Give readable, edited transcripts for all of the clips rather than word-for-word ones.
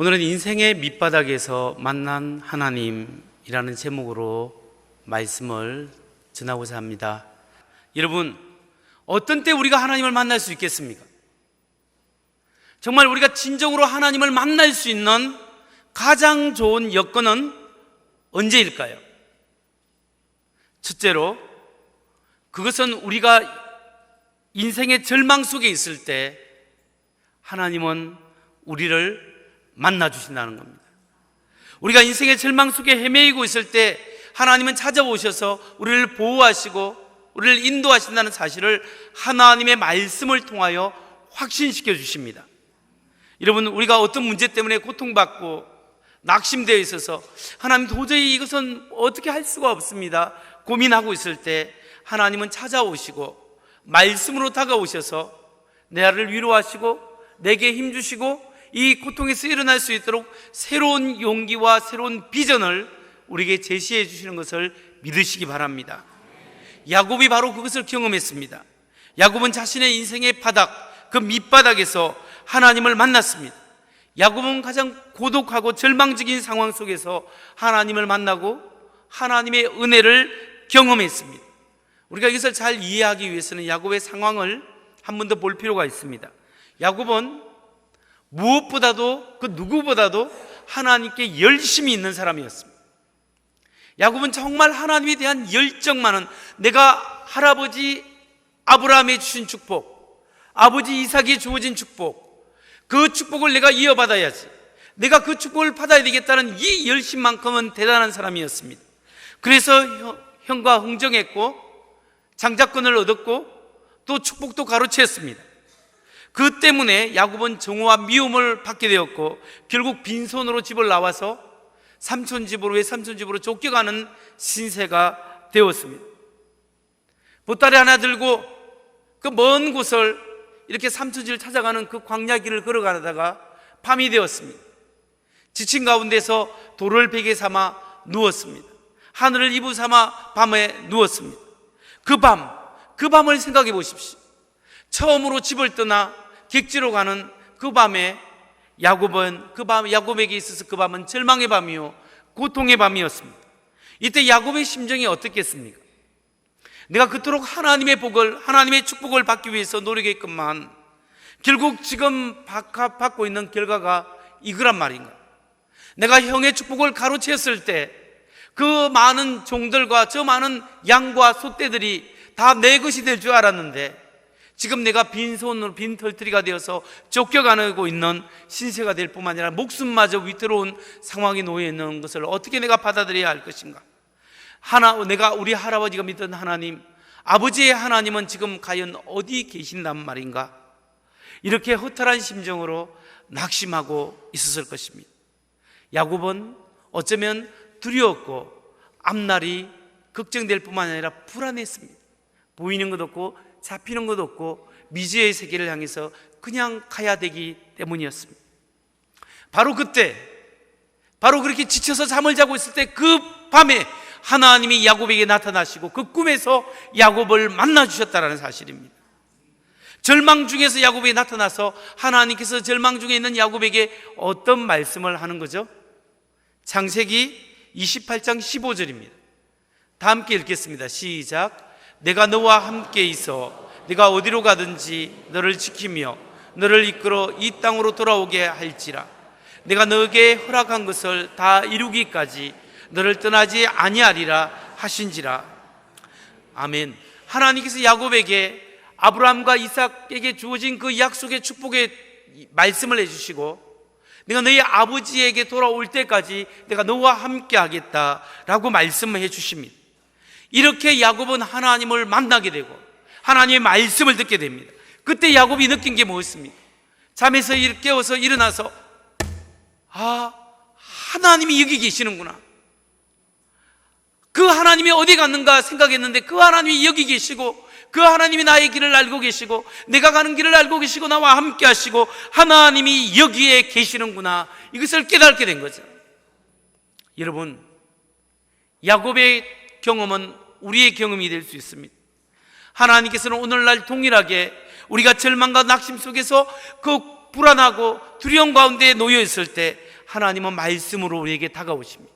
오늘은 인생의 밑바닥에서 만난 하나님이라는 제목으로 말씀을 전하고자 합니다. 여러분, 어떤 때 우리가 하나님을 만날 수 있겠습니까? 정말 우리가 진정으로 하나님을 만날 수 있는 가장 좋은 여건은 언제일까요? 첫째로, 그것은 우리가 인생의 절망 속에 있을 때 하나님은 우리를 만나 주신다는 겁니다. 우리가 인생의 절망 속에 헤매이고 있을 때 하나님은 찾아오셔서 우리를 보호하시고 우리를 인도하신다는 사실을 하나님의 말씀을 통하여 확신시켜 주십니다. 여러분, 우리가 어떤 문제 때문에 고통받고 낙심되어 있어서 하나님 도저히 이것은 어떻게 할 수가 없습니다 고민하고 있을 때 하나님은 찾아오시고 말씀으로 다가오셔서 나를 위로하시고 내게 힘주시고 이 고통에서 일어날 수 있도록 새로운 용기와 새로운 비전을 우리에게 제시해 주시는 것을 믿으시기 바랍니다. 야곱이 바로 그것을 경험했습니다. 야곱은 자신의 인생의 바닥, 그 밑바닥에서 하나님을 만났습니다. 야곱은 가장 고독하고 절망적인 상황 속에서 하나님을 만나고 하나님의 은혜를 경험했습니다. 우리가 이것을 잘 이해하기 위해서는 야곱의 상황을 한 번 더 볼 필요가 있습니다. 야곱은 무엇보다도 그 누구보다도 하나님께 열심이 있는 사람이었습니다. 야곱은 정말 하나님에 대한 열정 많은, 내가 할아버지 아브라함에 주신 축복, 아버지 이삭에 주어진 축복, 그 축복을 내가 이어받아야지, 내가 그 축복을 받아야 되겠다는 이 열심만큼은 대단한 사람이었습니다. 그래서 형과 흥정했고 장자권을 얻었고 또 축복도 가로챘습니다. 그 때문에 야곱은 정오와 미움을 받게 되었고 결국 빈손으로 집을 나와서 삼촌 집으로 쫓겨가는 신세가 되었습니다. 보따리 하나 들고 그 먼 곳을 이렇게 삼촌 집을 찾아가는 그 광야 길을 걸어가다가 밤이 되었습니다. 지친 가운데서 돌을 베개 삼아 누웠습니다. 하늘을 이불 삼아 밤에 누웠습니다. 그 밤을 생각해 보십시오. 처음으로 집을 떠나 객지로 가는 그 밤에 야곱에게 있어서 그 밤은 절망의 밤이요 고통의 밤이었습니다. 이때 야곱의 심정이 어떻겠습니까? 내가 그토록 하나님의 복을, 하나님의 축복을 받기 위해서 노력했건만 결국 지금 받고 있는 결과가 이거란 말인가? 내가 형의 축복을 가로챘을 때 그 많은 종들과 저 많은 양과 소떼들이 다 내 것이 될 줄 알았는데 지금 내가 빈손으로 빈 털터리가 되어서 쫓겨가고 있는 신세가 될 뿐만 아니라 목숨마저 위태로운 상황에 놓여 있는 것을 어떻게 내가 받아들여야 할 것인가? 내가 우리 할아버지가 믿던 하나님, 아버지의 하나님은 지금 과연 어디 계신단 말인가? 이렇게 허탈한 심정으로 낙심하고 있었을 것입니다. 야곱은 어쩌면 두려웠고 앞날이 걱정될 뿐만 아니라 불안했습니다. 보이는 것 없고 잡히는 것 없고 미지의 세계를 향해서 그냥 가야 되기 때문이었습니다. 바로 그때, 바로 그렇게 지쳐서 잠을 자고 있을 때 그 밤에 하나님이 야곱에게 나타나시고 그 꿈에서 야곱을 만나 주셨다는 사실입니다. 절망 중에서 야곱에게 나타나서 하나님께서 절망 중에 있는 야곱에게 어떤 말씀을 하는 거죠? 창세기 28장 15절입니다. 다 함께 읽겠습니다. 시작. 내가 너와 함께 있어 네가 어디로 가든지 너를 지키며 너를 이끌어 이 땅으로 돌아오게 할지라. 내가 너에게 허락한 것을 다 이루기까지 너를 떠나지 아니하리라 하신지라. 아멘. 하나님께서 야곱에게 아브라함과 이삭에게 주어진 그 약속의 축복의 말씀을 해주시고 내가 너희 아버지에게 돌아올 때까지 내가 너와 함께 하겠다라고 말씀을 해주십니다. 이렇게 야곱은 하나님을 만나게 되고 하나님의 말씀을 듣게 됩니다. 그때 야곱이 느낀 게 무엇입니까? 잠에서 깨어서 일어나서 하나님이 여기 계시는구나, 그 하나님이 어디 갔는가 생각했는데 그 하나님이 여기 계시고 그 하나님이 나의 길을 알고 계시고 내가 가는 길을 알고 계시고 나와 함께 하시고 하나님이 여기에 계시는구나, 이것을 깨닫게 된 거죠. 여러분, 야곱의 경험은 우리의 경험이 될 수 있습니다. 하나님께서는 오늘날 동일하게 우리가 절망과 낙심 속에서 그 불안하고 두려움 가운데 놓여 있을 때 하나님은 말씀으로 우리에게 다가오십니다.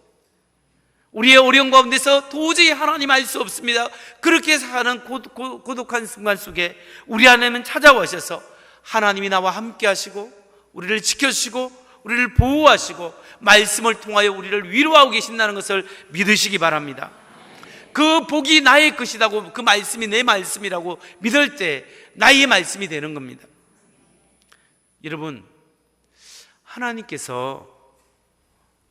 우리의 어려운 가운데서 도저히 하나님 알 수 없습니다. 그렇게 사는 고독한 순간 속에 우리 안에는 찾아오셔서 하나님이 나와 함께 하시고 우리를 지켜주시고 우리를 보호하시고 말씀을 통하여 우리를 위로하고 계신다는 것을 믿으시기 바랍니다. 그 복이 나의 것이라고, 그 말씀이 내 말씀이라고 믿을 때 나의 말씀이 되는 겁니다. 여러분, 하나님께서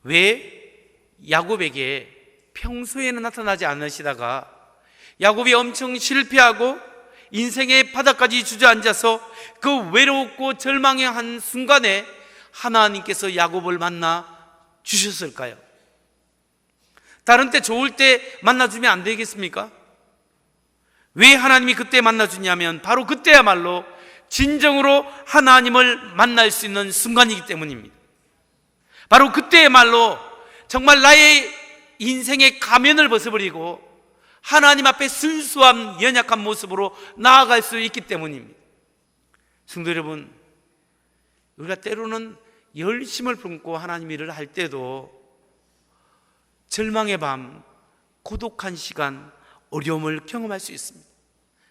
왜 야곱에게 평소에는 나타나지 않으시다가 야곱이 엄청 실패하고 인생의 바닥까지 주저앉아서 그 외롭고 절망의 한 순간에 하나님께서 야곱을 만나 주셨을까요? 다른 때 좋을 때 만나주면 안 되겠습니까? 왜 하나님이 그때 만나주냐면 바로 그때야말로 진정으로 하나님을 만날 수 있는 순간이기 때문입니다. 바로 그때야말로 정말 나의 인생의 가면을 벗어버리고 하나님 앞에 순수한 연약한 모습으로 나아갈 수 있기 때문입니다. 성도 여러분, 우리가 때로는 열심을 품고 하나님 일을 할 때도 절망의 밤, 고독한 시간, 어려움을 경험할 수 있습니다.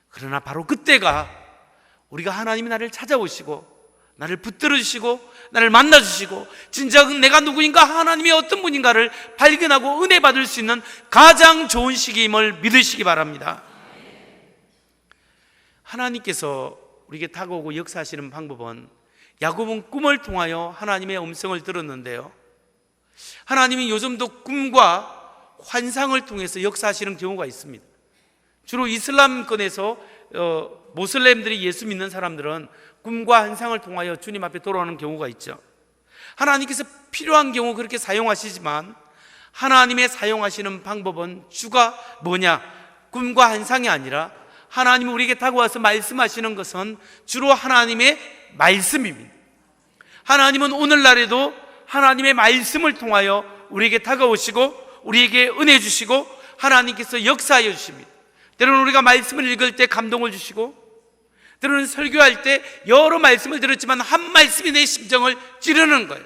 그러나 바로 그때가 우리가 하나님이 나를 찾아오시고 나를 붙들어 주시고 나를 만나 주시고 진정 내가 누구인가, 하나님이 어떤 분인가를 발견하고 은혜 받을 수 있는 가장 좋은 시기임을 믿으시기 바랍니다. 하나님께서 우리에게 다가오고 역사하시는 방법은, 야곱은 꿈을 통하여 하나님의 음성을 들었는데요, 하나님이 요즘도 꿈과 환상을 통해서 역사하시는 경우가 있습니다. 주로 이슬람권에서 모슬렘들이 예수 믿는 사람들은 꿈과 환상을 통하여 주님 앞에 돌아오는 경우가 있죠. 하나님께서 필요한 경우 그렇게 사용하시지만 하나님의 사용하시는 방법은 주가 뭐냐? 꿈과 환상이 아니라 하나님이 우리에게 다가와서 말씀하시는 것은 주로 하나님의 말씀입니다. 하나님은 오늘날에도 하나님의 말씀을 통하여 우리에게 다가오시고 우리에게 은혜 주시고 하나님께서 역사하여 주십니다. 때로는 우리가 말씀을 읽을 때 감동을 주시고, 때로는 설교할 때 여러 말씀을 들었지만 한 말씀이 내 심정을 찌르는 거예요.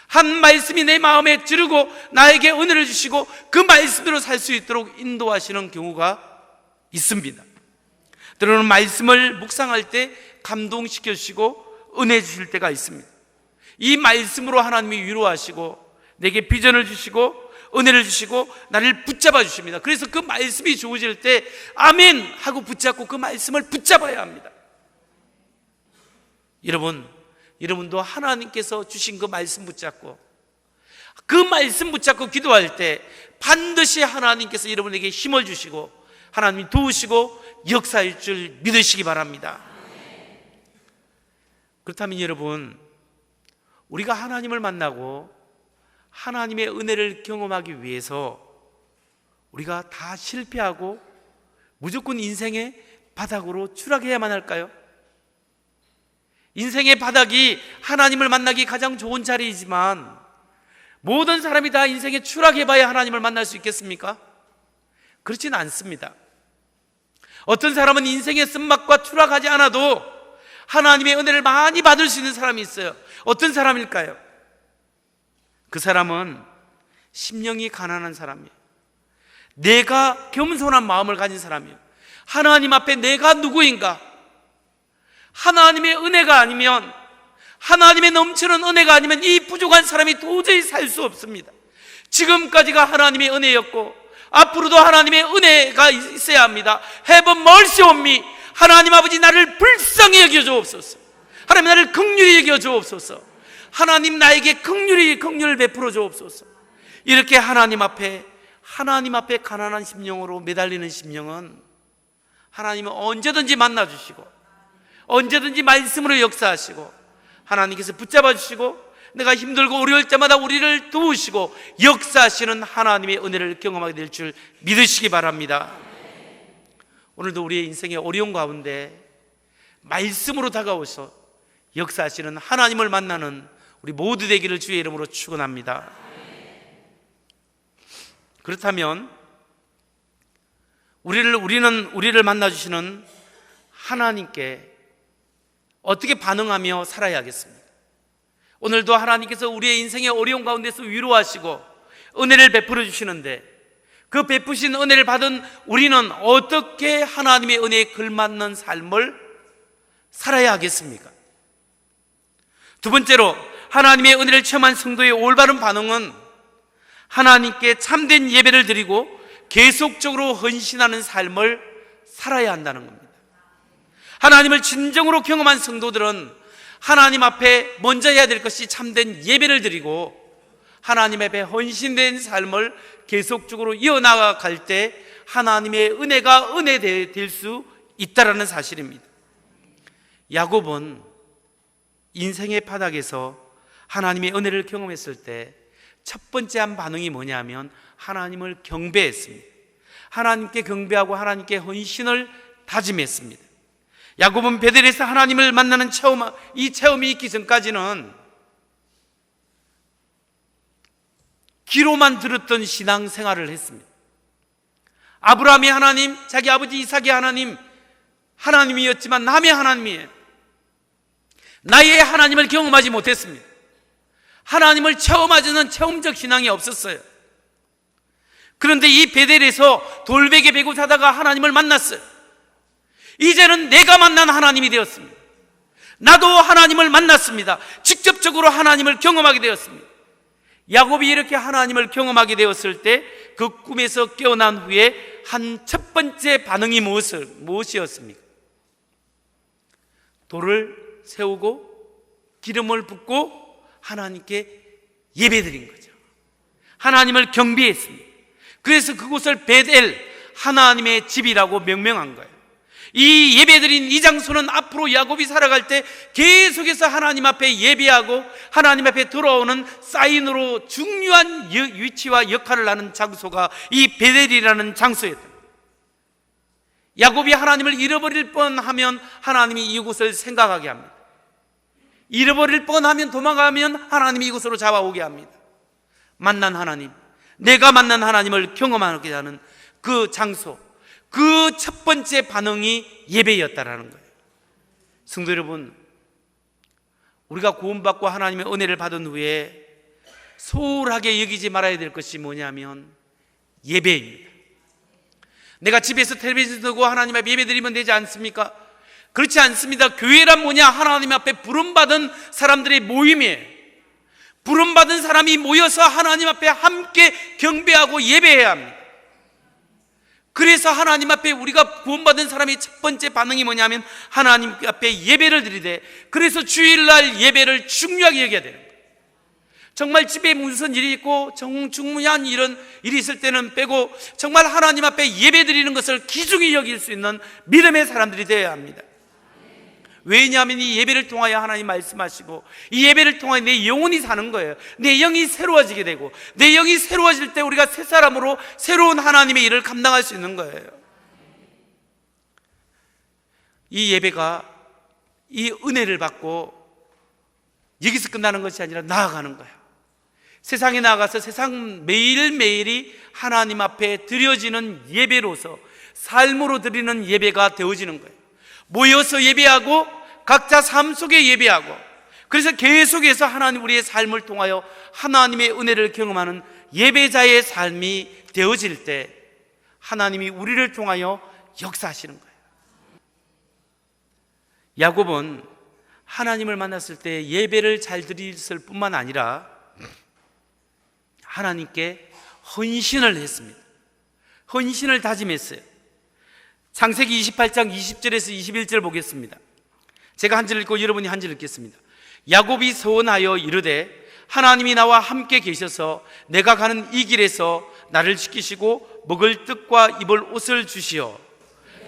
한 말씀이 내 마음에 찌르고 나에게 은혜를 주시고 그 말씀대로 살 수 있도록 인도하시는 경우가 있습니다. 때로는 말씀을 묵상할 때 감동시켜 주시고 은혜 주실 때가 있습니다. 이 말씀으로 하나님이 위로하시고 내게 비전을 주시고 은혜를 주시고 나를 붙잡아 주십니다. 그래서 그 말씀이 주어질 때 아멘 하고 붙잡고 그 말씀을 붙잡아야 합니다. 여러분도 하나님께서 주신 그 말씀 붙잡고 그 말씀 붙잡고 기도할 때 반드시 하나님께서 여러분에게 힘을 주시고 하나님이 도우시고 역사할 줄 믿으시기 바랍니다. 그렇다면 여러분, 우리가 하나님을 만나고 하나님의 은혜를 경험하기 위해서 우리가 다 실패하고 무조건 인생의 바닥으로 추락해야만 할까요? 인생의 바닥이 하나님을 만나기 가장 좋은 자리이지만 모든 사람이 다 인생에 추락해봐야 하나님을 만날 수 있겠습니까? 그렇지는 않습니다. 어떤 사람은 인생의 쓴맛과 추락하지 않아도 하나님의 은혜를 많이 받을 수 있는 사람이 있어요. 어떤 사람일까요? 그 사람은 심령이 가난한 사람이에요. 내가 겸손한 마음을 가진 사람이에요. 하나님 앞에 내가 누구인가? 하나님의 은혜가 아니면, 하나님의 넘치는 은혜가 아니면 이 부족한 사람이 도저히 살 수 없습니다. 지금까지가 하나님의 은혜였고 앞으로도 하나님의 은혜가 있어야 합니다. Have mercy on me. 하나님 아버지, 나를 불쌍히 여겨주옵소서. 하나님, 나를 긍휼히 여겨주옵소서. 하나님, 나에게 긍휼을 베풀어 주옵소서. 이렇게 하나님 앞에 가난한 심령으로 매달리는 심령은 하나님은 언제든지 만나주시고 언제든지 말씀으로 역사하시고 하나님께서 붙잡아 주시고 내가 힘들고 어려울 때마다 우리를 도우시고 역사하시는 하나님의 은혜를 경험하게 될 줄 믿으시기 바랍니다. 오늘도 우리의 인생의 어려운 가운데 말씀으로 다가오셔 역사하시는 하나님을 만나는 우리 모두 되기를 주의 이름으로 축원합니다. 그렇다면 우리를 만나주시는 하나님께 어떻게 반응하며 살아야 하겠습니까? 오늘도 하나님께서 우리의 인생의 어려운 가운데서 위로하시고 은혜를 베풀어 주시는데, 그 베푸신 은혜를 받은 우리는 어떻게 하나님의 은혜에 걸맞는 삶을 살아야 하겠습니까? 두 번째로, 하나님의 은혜를 체험한 성도의 올바른 반응은 하나님께 참된 예배를 드리고 계속적으로 헌신하는 삶을 살아야 한다는 겁니다. 하나님을 진정으로 경험한 성도들은 하나님 앞에 먼저 해야 될 것이 참된 예배를 드리고 하나님 앞에 헌신된 삶을 계속적으로 이어나갈 때 하나님의 은혜가 은혜될 수 있다는 사실입니다. 야곱은 인생의 바닥에서 하나님의 은혜를 경험했을 때 첫 번째 한 반응이 뭐냐면 하나님을 경배했습니다. 하나님께 경배하고 하나님께 헌신을 다짐했습니다. 야곱은 베델에서 하나님을 만나는 이 체험이 있기 전까지는 귀로만 들었던 신앙생활을 했습니다. 아브라함의 하나님, 자기 아버지 이삭의 하나님, 하나님이었지만 남의 하나님이에요. 나의 하나님을 경험하지 못했습니다. 하나님을 체험하지는 체험적 신앙이 없었어요. 그런데 이 베델에서 돌베개 베고 자다가 하나님을 만났어요. 이제는 내가 만난 하나님이 되었습니다. 나도 하나님을 만났습니다. 직접적으로 하나님을 경험하게 되었습니다. 야곱이 이렇게 하나님을 경험하게 되었을 때 그 꿈에서 깨어난 후에 한 첫 번째 반응이 무엇이었습니까? 돌을 세우고 기름을 붓고 하나님께 예배드린 거죠. 하나님을 경배했습니다. 그래서 그곳을 베델, 하나님의 집이라고 명명한 거예요. 이 예배드린 이 장소는 앞으로 야곱이 살아갈 때 계속해서 하나님 앞에 예배하고 하나님 앞에 돌아오는 사인으로 중요한 위치와 역할을 하는 장소가 이 베델이라는 장소였다. 야곱이 하나님을 잃어버릴 뻔하면 하나님이 이곳을 생각하게 합니다. 잃어버릴 뻔하면 도망가면 하나님이 이곳으로 잡아오게 합니다. 만난 하나님, 내가 만난 하나님을 경험하게 하는 그 장소, 그 첫 번째 반응이 예배였다라는 거예요. 성도 여러분, 우리가 구원받고 하나님의 은혜를 받은 후에 소홀하게 여기지 말아야 될 것이 뭐냐면 예배입니다. 내가 집에서 텔레비전 보고 하나님 앞에 예배드리면 되지 않습니까? 그렇지 않습니다. 교회란 뭐냐? 하나님 앞에 부름받은 사람들의 모임이에요. 부름받은 사람이 모여서 하나님 앞에 함께 경배하고 예배해야 합니다. 그래서 하나님 앞에 우리가 구원받은 사람의 첫 번째 반응이 뭐냐면 하나님 앞에 예배를 드리되, 그래서 주일날 예배를 중요하게 여겨야 되는 거예요. 정말 집에 무슨 일이 있고 중요한 이런 일이 있을 때는 빼고 정말 하나님 앞에 예배 드리는 것을 귀중히 여길 수 있는 믿음의 사람들이 되어야 합니다. 왜냐하면 이 예배를 통하여 하나님 말씀하시고 이 예배를 통하여 내 영혼이 사는 거예요. 내 영이 새로워지게 되고 내 영이 새로워질 때 우리가 새 사람으로 새로운 하나님의 일을 감당할 수 있는 거예요. 이 예배가 이 은혜를 받고 여기서 끝나는 것이 아니라 나아가는 거예요. 세상에 나가서 세상 매일매일이 하나님 앞에 드려지는 예배로서 삶으로 드리는 예배가 되어지는 거예요. 모여서 예배하고 각자 삶 속에 예배하고, 그래서 계속해서 하나님 우리의 삶을 통하여 하나님의 은혜를 경험하는 예배자의 삶이 되어질 때 하나님이 우리를 통하여 역사하시는 거예요. 야곱은 하나님을 만났을 때 예배를 잘 드렸을 뿐만 아니라 하나님께 헌신을 했습니다. 헌신을 다짐했어요. 창세기 28장 20절에서 21절 보겠습니다. 제가 한 절 읽고 여러분이 한 절 읽겠습니다. 야곱이 서원하여 이르되 하나님이 나와 함께 계셔서 내가 가는 이 길에서 나를 지키시고 먹을 떡과 입을 옷을 주시어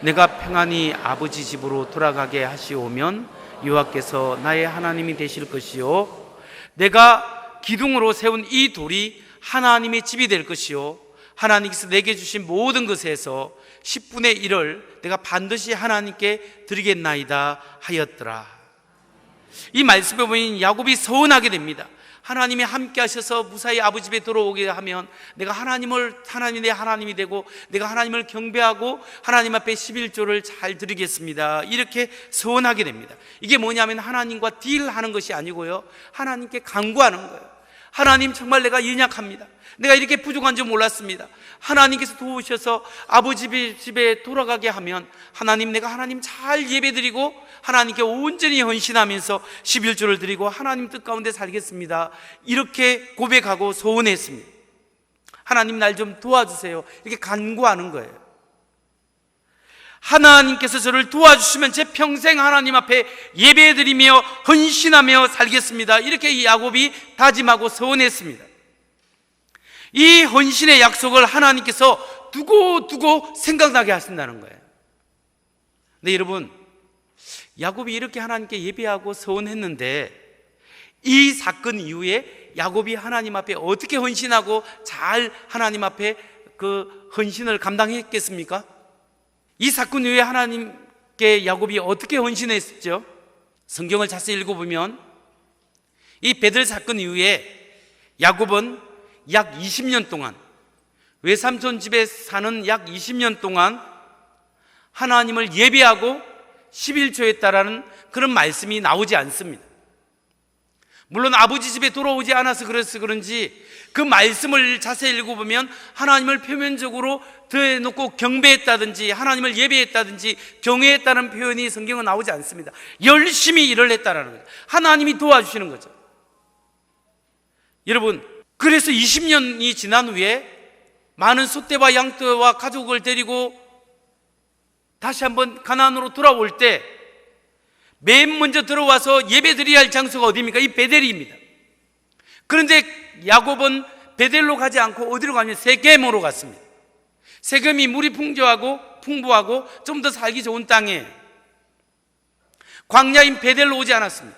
내가 평안히 아버지 집으로 돌아가게 하시오면 여호와께서 나의 하나님이 되실 것이요 내가 기둥으로 세운 이 돌이 하나님의 집이 될 것이요 하나님께서 내게 주신 모든 것에서 10분의 1을 내가 반드시 하나님께 드리겠나이다 하였더라. 이 말씀에 보면 야곱이 서운하게 됩니다. 하나님이 함께 하셔서 무사히 아버지 집에 들어오게 하면 내가 하나님이 내 하나님이 되고 내가 하나님을 경배하고 하나님 앞에 11조를 잘 드리겠습니다. 이렇게 서운하게 됩니다. 이게 뭐냐면 하나님과 딜하는 것이 아니고요, 하나님께 간구하는 거예요. 하나님, 정말 내가 연약합니다. 내가 이렇게 부족한 줄 몰랐습니다. 하나님께서 도우셔서 아버지 집에 돌아가게 하면 하나님, 내가 하나님 잘 예배드리고 하나님께 온전히 헌신하면서 11조를 드리고 하나님 뜻 가운데 살겠습니다. 이렇게 고백하고 소원했습니다. 하나님, 날 좀 도와주세요. 이렇게 간구하는 거예요. 하나님께서 저를 도와주시면 제 평생 하나님 앞에 예배드리며 헌신하며 살겠습니다. 이렇게 야곱이 다짐하고 서원했습니다. 이 헌신의 약속을 하나님께서 두고 생각나게 하신다는 거예요. 근데 여러분, 야곱이 이렇게 하나님께 예배하고 서원했는데 이 사건 이후에 야곱이 하나님 앞에 어떻게 헌신하고 잘 하나님 앞에 그 헌신을 감당했겠습니까? 이 사건 이후에 하나님께 야곱이 어떻게 헌신했죠? 성경을 자세히 읽어보면 이 베들 사건 이후에 야곱은 약 20년 동안, 외삼촌 집에 사는 약 20년 동안 하나님을 예배하고 11조했다라는 그런 말씀이 나오지 않습니다. 물론 아버지 집에 돌아오지 않아서 그런지 그 말씀을 자세히 읽어보면 하나님을 표면적으로 더해놓고 경배했다든지 하나님을 예배했다든지 경외했다는 표현이 성경은 나오지 않습니다. 열심히 일을 했다라는 거죠. 하나님이 도와주시는 거죠. 여러분, 그래서 20년이 지난 후에 많은 소떼와 양떼와 가족을 데리고 다시 한번 가나안으로 돌아올 때 맨 먼저 들어와서 예배드려야 할 장소가 어디입니까? 이 베델입니다. 그런데 야곱은 베델로 가지 않고 어디로 가냐면 세겜으로 갔습니다. 세겜이 물이 풍부하고 좀 더 살기 좋은 땅에, 광야인 베델로 오지 않았습니다.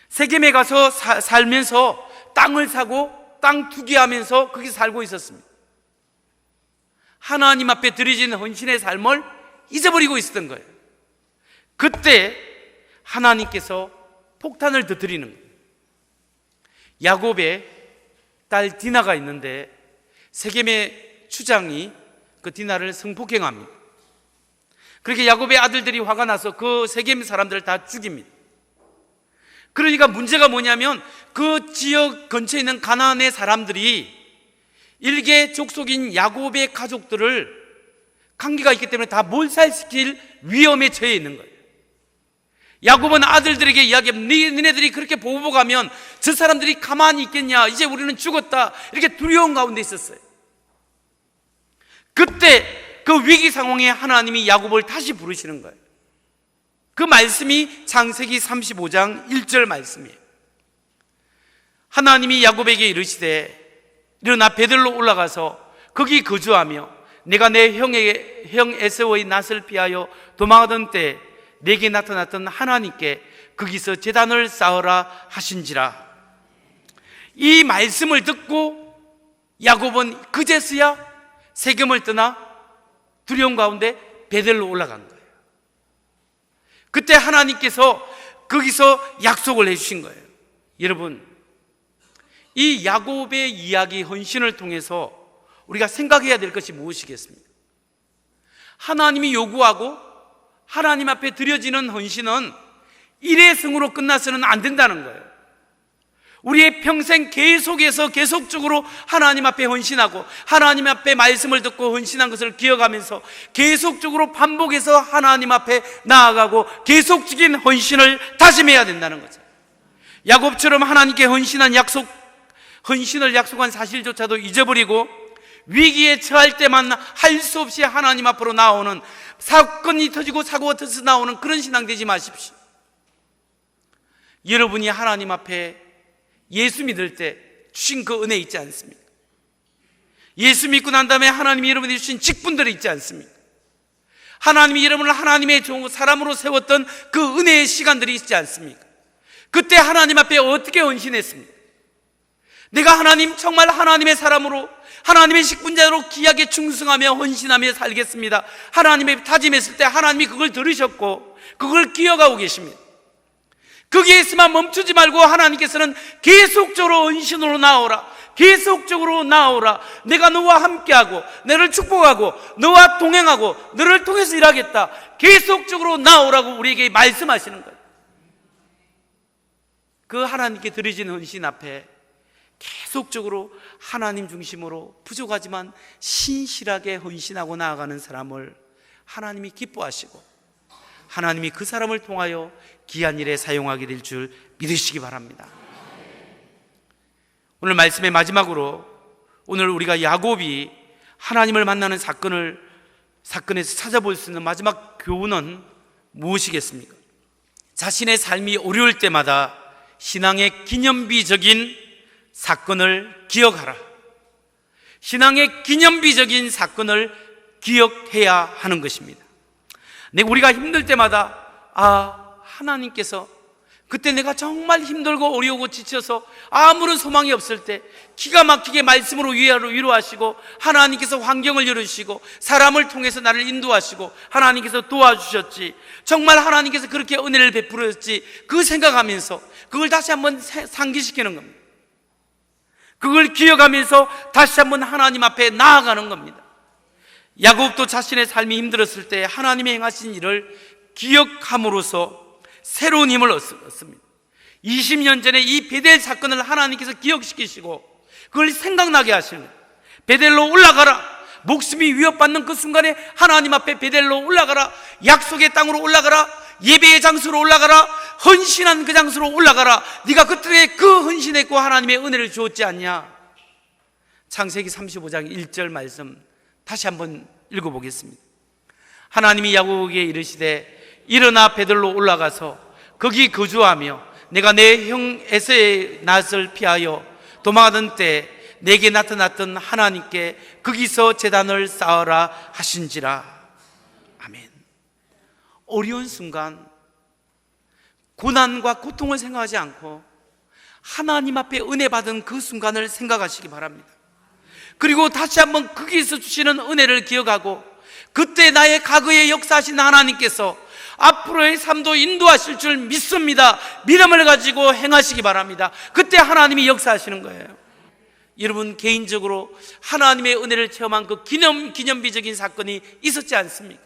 세겜에 가서 살면서 땅을 사고 땅 투기하면서 거기 살고 있었습니다. 하나님 앞에 드려진 헌신의 삶을 잊어버리고 있었던 거예요. 그때 하나님께서 폭탄을 터뜨리는 거예요. 야곱의 딸 디나가 있는데 세겜의 추장이 그 디나를 성폭행합니다. 그렇게 야곱의 아들들이 화가 나서 그 세겜 사람들을 다 죽입니다. 그러니까 문제가 뭐냐면 그 지역 근처에 있는 가나안의 사람들이 일개 족속인 야곱의 가족들을, 관계가 있기 때문에 다 몰살시킬 위험에 처해 있는 거예요. 야곱은 아들들에게 이야기하면 니네들이 그렇게 보복하면 저 사람들이 가만히 있겠냐, 이제 우리는 죽었다, 이렇게 두려운 가운데 있었어요. 그때 그 위기 상황에 하나님이 야곱을 다시 부르시는 거예요. 그 말씀이 창세기 35장 1절 말씀이에요. 하나님이 야곱에게 이르시되 일어나 베들로 올라가서 거기 거주하며 내가 내 형 에서의 낯을 피하여 도망하던 때 내게 나타났던 하나님께 거기서 제단을 쌓으라 하신지라. 이 말씀을 듣고 야곱은 그제서야 세겜을 떠나 두려움 가운데 베델로 올라간 거예요. 그때 하나님께서 거기서 약속을 해주신 거예요. 여러분, 이 야곱의 이야기, 헌신을 통해서 우리가 생각해야 될 것이 무엇이겠습니까? 하나님이 요구하고 하나님 앞에 드려지는 헌신은 일회성으로 끝나서는 안 된다는 거예요. 우리의 평생 계속적으로 하나님 앞에 헌신하고 하나님 앞에 말씀을 듣고 헌신한 것을 기억하면서 계속적으로 반복해서 하나님 앞에 나아가고 계속적인 헌신을 다짐해야 된다는 거죠. 야곱처럼 하나님께 헌신을 약속한 사실조차도 잊어버리고 위기에 처할 때만 할 수 없이 하나님 앞으로 나오는, 사건이 터지고 사고가 터져서 나오는 그런 신앙 되지 마십시오. 여러분이 하나님 앞에 예수 믿을 때 주신 그 은혜 있지 않습니까? 예수 믿고 난 다음에 하나님이 여러분이 주신 직분들이 있지 않습니까? 하나님이 여러분을 하나님의 사람으로 세웠던 그 은혜의 시간들이 있지 않습니까? 그때 하나님 앞에 어떻게 헌신했습니까? 내가 정말 하나님의 사람으로, 하나님의 직분자로 귀하게 충성하며 헌신하며 살겠습니다, 하나님의 다짐했을 때 하나님이 그걸 들으셨고 그걸 기억하고 계십니다. 거기에서만 멈추지 말고 하나님께서는 계속적으로 헌신으로 나오라, 계속적으로 나오라, 내가 너와 함께하고 너를 축복하고 너와 동행하고 너를 통해서 일하겠다, 계속적으로 나오라고 우리에게 말씀하시는 거예요. 그 하나님께 드려지는 헌신 앞에 계속적으로 하나님 중심으로 부족하지만 신실하게 헌신하고 나아가는 사람을 하나님이 기뻐하시고 하나님이 그 사람을 통하여 귀한 일에 사용하게 될 줄 믿으시기 바랍니다. 오늘 말씀의 마지막으로, 오늘 우리가 야곱이 하나님을 만나는 사건에서 찾아볼 수 있는 마지막 교훈은 무엇이겠습니까? 자신의 삶이 어려울 때마다 신앙의 기념비적인 사건을 기억하라. 신앙의 기념비적인 사건을 기억해야 하는 것입니다. 우리가 힘들 때마다 하나님께서 그때 내가 정말 힘들고 어려우고 지쳐서 아무런 소망이 없을 때 기가 막히게 말씀으로 위로하시고 하나님께서 환경을 열으시고 사람을 통해서 나를 인도하시고 하나님께서 도와주셨지, 정말 하나님께서 그렇게 은혜를 베풀었지, 그 생각하면서 그걸 다시 한번 상기시키는 겁니다. 그걸 기억하면서 다시 한번 하나님 앞에 나아가는 겁니다. 야곱도 자신의 삶이 힘들었을 때 하나님이 행하신 일을 기억함으로써 새로운 힘을 얻습니다. 20년 전에 이 베델 사건을 하나님께서 기억시키시고 그걸 생각나게 하시는 거예요. 베델로 올라가라, 목숨이 위협받는 그 순간에 하나님 앞에 베델로 올라가라, 약속의 땅으로 올라가라, 예배의 장소로 올라가라, 헌신한 그 장소로 올라가라. 네가 그때 그 헌신했고 하나님의 은혜를 주었지 않냐. 창세기 35장 1절 말씀 다시 한번 읽어보겠습니다. 하나님이 야곱에게 이르시되 일어나 베들로 올라가서 거기 거주하며 내가 내 형 에서의 낯을 피하여 도망하던 때 내게 나타났던 하나님께 거기서 제단을 쌓으라 하신지라. 아멘. 어려운 순간 고난과 고통을 생각하지 않고 하나님 앞에 은혜 받은 그 순간을 생각하시기 바랍니다. 그리고 다시 한번 거기서 주시는 은혜를 기억하고 그때 나의 과거에 역사하신 하나님께서 앞으로의 삶도 인도하실 줄 믿습니다. 믿음을 가지고 행하시기 바랍니다. 그때 하나님이 역사하시는 거예요. 여러분 개인적으로 하나님의 은혜를 체험한 그 기념비적인 사건이 있었지 않습니까?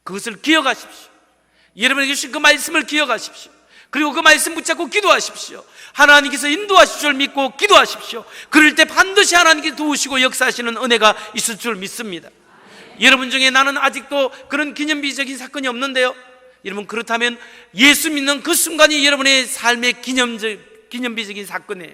그것을 기억하십시오. 여러분에게 주신 그 말씀을 기억하십시오. 그리고 그 말씀 붙잡고 기도하십시오. 하나님께서 인도하실 줄 믿고 기도하십시오. 그럴 때 반드시 하나님께 도우시고 역사하시는 은혜가 있을 줄 믿습니다. 여러분 중에 나는 아직도 그런 기념비적인 사건이 없는데요, 여러분 그렇다면 예수 믿는 그 순간이 여러분의 삶의 기념비적인 사건이에요.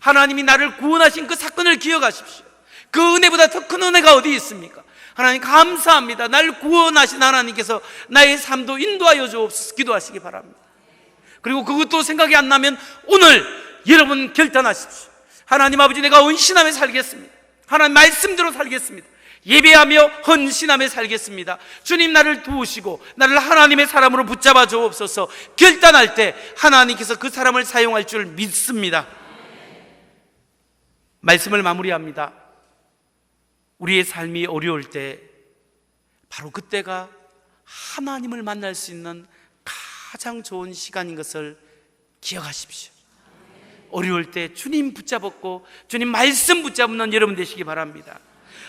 하나님이 나를 구원하신 그 사건을 기억하십시오. 그 은혜보다 더 큰 은혜가 어디 있습니까? 하나님 감사합니다. 나를 구원하신 하나님께서 나의 삶도 인도하여 주옵소서 기도하시기 바랍니다. 그리고 그것도 생각이 안 나면 오늘 여러분 결단하십시오. 하나님 아버지, 내가 헌신하며 살겠습니다. 하나님 말씀대로 살겠습니다. 예배하며 헌신하며 살겠습니다. 주님 나를 도우시고 나를 하나님의 사람으로 붙잡아 주옵소서 결단할 때 하나님께서 그 사람을 사용할 줄 믿습니다. 말씀을 마무리합니다. 우리의 삶이 어려울 때 바로 그때가 하나님을 만날 수 있는 가장 좋은 시간인 것을 기억하십시오. 어려울 때 주님 붙잡았고 주님 말씀 붙잡는 여러분 되시기 바랍니다.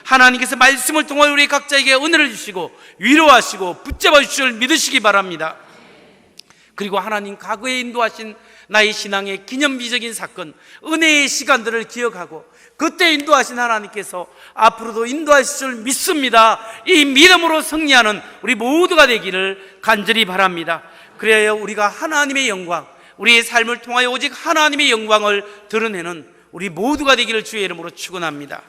하나님께서 말씀을 통해 우리 각자에게 은혜를 주시고 위로하시고 붙잡아 주실 줄 믿으시기 바랍니다. 그리고 하나님 과거에 인도하신 나의 신앙의 기념비적인 사건, 은혜의 시간들을 기억하고 그때 인도하신 하나님께서 앞으로도 인도하실 줄 믿습니다. 이 믿음으로 승리하는 우리 모두가 되기를 간절히 바랍니다. 그래야 우리가 하나님의 영광, 우리의 삶을 통하여 오직 하나님의 영광을 드러내는 우리 모두가 되기를 주의 이름으로 축원합니다.